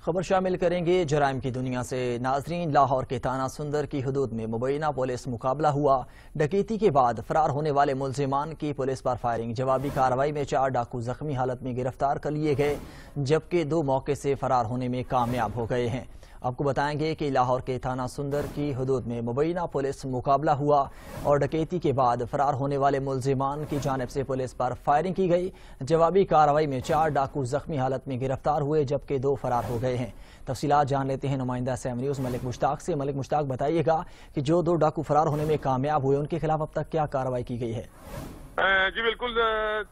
خبر شامل کریں گے جرائم کی دنیا سے۔ ناظرین، لاہور کے تانا سندر کی حدود میں مبینہ پولیس مقابلہ ہوا۔ ڈکیتی کے بعد فرار ہونے والے ملزمان کی پولیس پر فائرنگ۔ جوابی کارروائی میں 4 ڈاکو زخمی حالت میں گرفتار کر لیے گئے، جبکہ 2 موقع سے فرار ہونے میں کامیاب ہو گئے ہیں۔ آپ کو بتائیں گے کہ لاہور کے تانا سندر کی حدود میں مبینہ پولیس مقابلہ ہوا اور ڈکیتی کے بعد فرار ہونے والے ملزمان کی جانب سے پولیس پر فائرنگ کی گئی۔ جوابی کارروائی میں 4 ڈاکو زخمی حالت میں گرفتار ہوئے، جبکہ 2 فرار ہو گئے ہیں۔ تفصیلات جان لیتے ہیں نمائندہ سیم نیوز ملک مشتاق سے۔ ملک مشتاق، بتائیے گا کہ جو 2 ڈاکو فرار ہونے میں کامیاب ہوئے، ان کے خلاف اب تک کیا کارروائی کی گئی ہے؟ جی بالکل،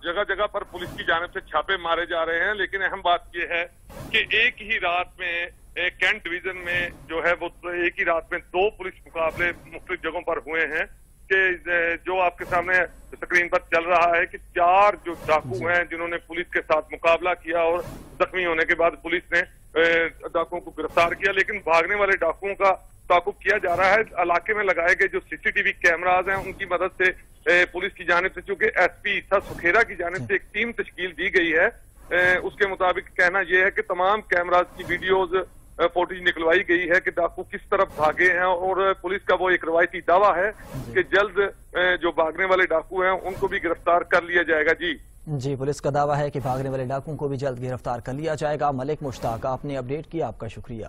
جگہ جگہ پر پولیس کی جانب سے چھاپے مارے جا رہے ہیں، لیکن اہم بات یہ ہے کہ ایک ہی رات میں کینٹ ڈویژن میں جو ہے وہ ایک ہی رات میں 2 پولیس مقابلے مختلف جگہوں پر ہوئے ہیں کہ جو آپ کے سامنے سکرین پر چل رہا ہے کہ 4 جو ڈاکو ہیں جنہوں نے پولیس کے ساتھ مقابلہ کیا اور زخمی ہونے کے بعد پولیس نے ڈاکوؤں کو گرفتار کیا، لیکن بھاگنے والے ڈاکوؤں کا تعاقب کیا جا رہا ہے۔ علاقے میں لگائے گئے جو CCTV کیمراز ہیں ان کی مدد سے پولیس کی جانب سے، چونکہ SP عیسیٰ سکھیرا کی جانب سے ایک ٹیم تشکیل دی گئی ہے، اس کے مطابق کہنا یہ ہے کہ تمام کیمراز کی ویڈیوز فوٹیج نکلوائی گئی ہے کہ ڈاکو کس طرف بھاگے ہیں، اور پولیس کا وہ ایک روایتی دعویٰ ہے کہ جلد جو بھاگنے والے ڈاکو ہیں ان کو بھی گرفتار کر لیا جائے گا۔ جی پولیس کا دعویٰ ہے کہ بھاگنے والے ڈاکوؤں کو بھی جلد گرفتار کر لیا جائے گا۔ ملک مشتاق، آپ نے اپڈیٹ کیا، آپ کا شکریہ۔